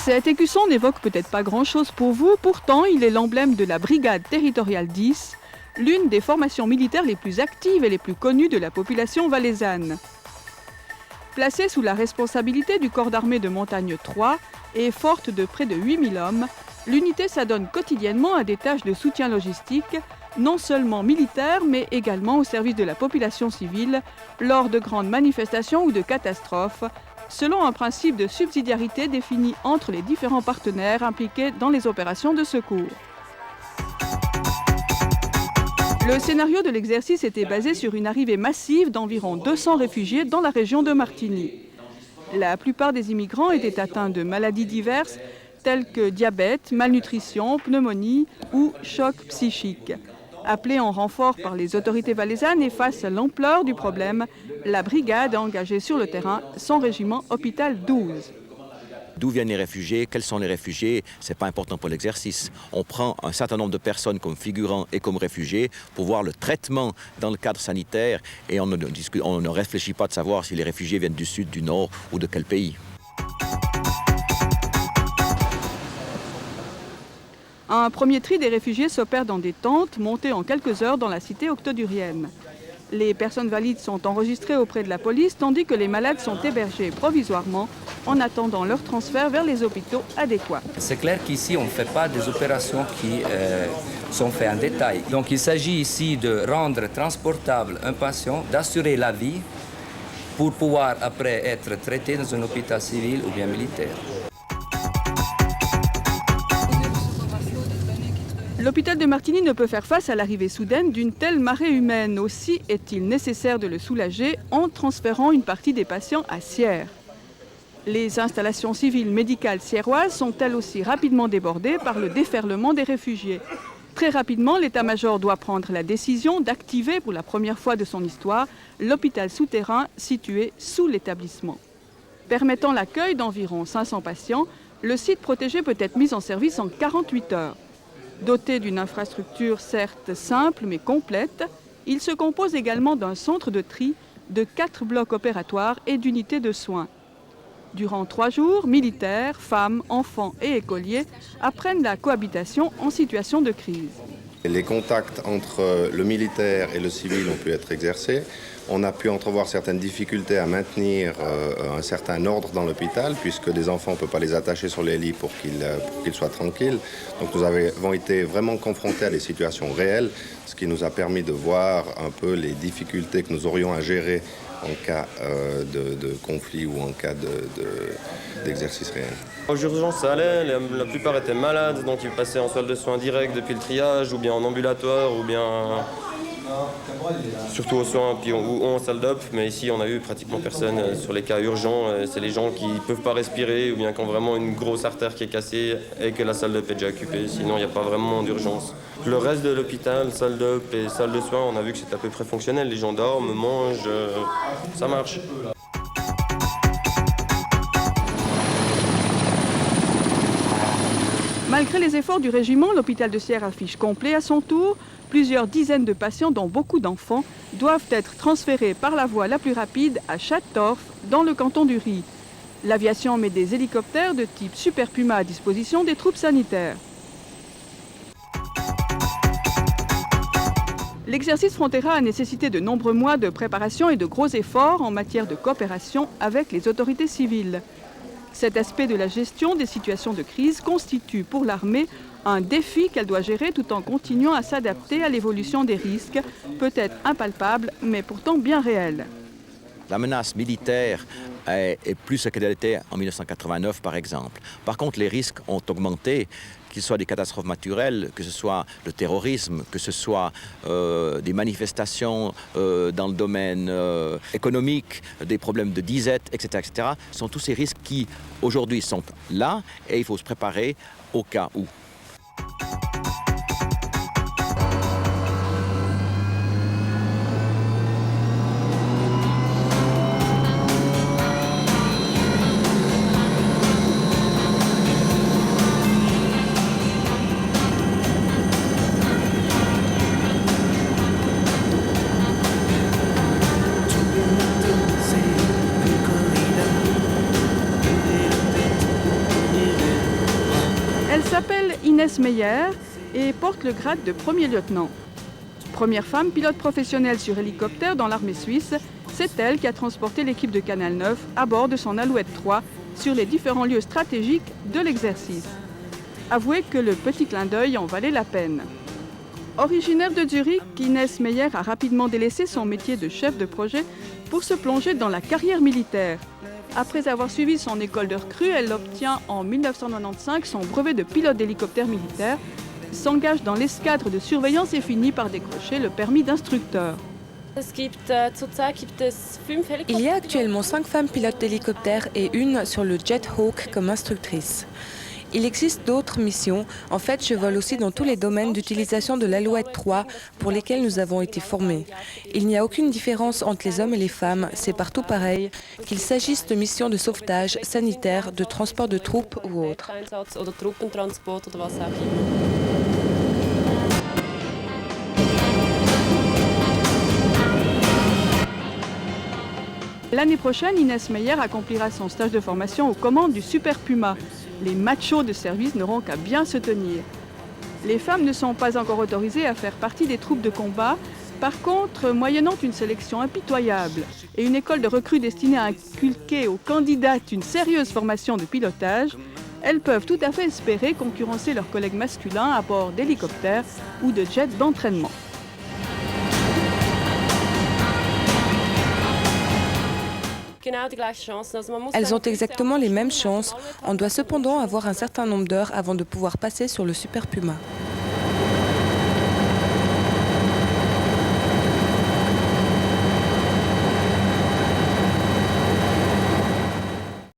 Cet écusson n'évoque peut-être pas grand-chose pour vous, pourtant il est l'emblème de la Brigade territoriale 10, l'une des formations militaires les plus actives et les plus connues de la population valaisanne. Placée sous la responsabilité du corps d'armée de montagne 3 et forte de près de 8000 hommes, l'unité s'adonne quotidiennement à des tâches de soutien logistique, non seulement militaires, mais également au service de la population civile, lors de grandes manifestations ou de catastrophes, selon un principe de subsidiarité défini entre les différents partenaires impliqués dans les opérations de secours. Le scénario de l'exercice était basé sur une arrivée massive d'environ 200 réfugiés dans la région de Martigny. La plupart des immigrants étaient atteints de maladies diverses telles que diabète, malnutrition, pneumonie ou choc psychique. Appelée en renfort par les autorités valaisannes et face à l'ampleur du problème, la brigade a engagé sur le terrain son régiment Hôpital 12. D'où viennent les réfugiés, quels sont les réfugiés, ce n'est pas important pour l'exercice. On prend un certain nombre de personnes comme figurants et comme réfugiés pour voir le traitement dans le cadre sanitaire et on ne réfléchit pas de savoir si les réfugiés viennent du sud, du nord ou de quel pays. Un premier tri des réfugiés s'opère dans des tentes montées en quelques heures dans la cité octodurienne. Les personnes valides sont enregistrées auprès de la police, tandis que les malades sont hébergés provisoirement en attendant leur transfert vers les hôpitaux adéquats. C'est clair qu'ici, on ne fait pas des opérations qui sont faites en détail. Donc il s'agit ici de rendre transportable un patient, d'assurer la vie pour pouvoir après être traité dans un hôpital civil ou bien militaire. L'hôpital de Martigny ne peut faire face à l'arrivée soudaine d'une telle marée humaine. Aussi est-il nécessaire de le soulager en transférant une partie des patients à Sierre. Les installations civiles médicales sierroises sont elles aussi rapidement débordées par le déferlement des réfugiés. Très rapidement, l'état-major doit prendre la décision d'activer pour la première fois de son histoire l'hôpital souterrain situé sous l'établissement. Permettant l'accueil d'environ 500 patients, le site protégé peut être mis en service en 48 heures. Doté d'une infrastructure certes simple mais complète, il se compose également d'un centre de tri, de 4 blocs opératoires et d'unités de soins. Durant 3 jours, militaires, femmes, enfants et écoliers apprennent la cohabitation en situation de crise. Les contacts entre le militaire et le civil ont pu être exercés. On a pu entrevoir certaines difficultés à maintenir un certain ordre dans l'hôpital, puisque des enfants, on ne peut pas les attacher sur les lits pour qu'ils soient tranquilles. Donc nous avons été vraiment confrontés à des situations réelles, ce qui nous a permis de voir un peu les difficultés que nous aurions à gérer en cas de conflit ou en cas d'exercice réel. Aux urgences, ça allait, la plupart étaient malades, donc ils passaient en salle de soins direct depuis le triage, ou bien en ambulatoire, ou bien surtout aux soins, ou en salle d'op. Mais ici, on a eu pratiquement personne sur les cas urgents. C'est les gens qui ne peuvent pas respirer, ou bien qui ont vraiment une grosse artère qui est cassée et que la salle d'op est déjà occupée. Sinon, il n'y a pas vraiment d'urgence. Le reste de l'hôpital, salle d'op et salle de soins, on a vu que c'était à peu près fonctionnel. Les gens dorment, mangent, ça marche. Malgré les efforts du régiment, l'hôpital de Sierre affiche complet à son tour. Plusieurs dizaines de patients, dont beaucoup d'enfants, doivent être transférés par la voie la plus rapide à Châteautorf, dans le canton du Ry. L'aviation met des hélicoptères de type Super Puma à disposition des troupes sanitaires. L'exercice Frontera a nécessité de nombreux mois de préparation et de gros efforts en matière de coopération avec les autorités civiles. Cet aspect de la gestion des situations de crise constitue pour l'armée un défi qu'elle doit gérer tout en continuant à s'adapter à l'évolution des risques, peut-être impalpables, mais pourtant bien réels. La menace militaire est plus ce qu'elle était en 1989, par exemple. Par contre, les risques ont augmenté, qu'il soit des catastrophes naturelles, que ce soit le terrorisme, que ce soit des manifestations dans le domaine économique, des problèmes de disette, etc., etc. Ce sont tous ces risques qui, aujourd'hui, sont là et il faut se préparer au cas où. s'appelle Inès Meyer et porte le grade de premier lieutenant. Première femme pilote professionnelle sur hélicoptère dans l'armée suisse, c'est elle qui a transporté l'équipe de Canal 9 à bord de son Alouette 3 sur les différents lieux stratégiques de l'exercice. Avouez que le petit clin d'œil en valait la peine. Originaire de Zurich, Inès Meyer a rapidement délaissé son métier de chef de projet pour se plonger dans la carrière militaire. Après avoir suivi son école de recrue, elle obtient en 1995 son brevet de pilote d'hélicoptère militaire, s'engage dans l'escadre de surveillance et finit par décrocher le permis d'instructeur. Il y a actuellement 5 femmes pilotes d'hélicoptère et une sur le Jet Hawk comme instructrice. Il existe d'autres missions. En fait, je vole aussi dans tous les domaines d'utilisation de l'Alouette 3 pour lesquels nous avons été formés. Il n'y a aucune différence entre les hommes et les femmes, c'est partout pareil, qu'il s'agisse de missions de sauvetage, sanitaire, de transport de troupes ou autres. L'année prochaine, Inès Meyer accomplira son stage de formation aux commandes du Super Puma. Les machos de service n'auront qu'à bien se tenir. Les femmes ne sont pas encore autorisées à faire partie des troupes de combat. Par contre, moyennant une sélection impitoyable et une école de recrues destinée à inculquer aux candidates une sérieuse formation de pilotage, elles peuvent tout à fait espérer concurrencer leurs collègues masculins à bord d'hélicoptères ou de jets d'entraînement. Elles ont exactement les mêmes chances. On doit cependant avoir un certain nombre d'heures avant de pouvoir passer sur le Super Puma.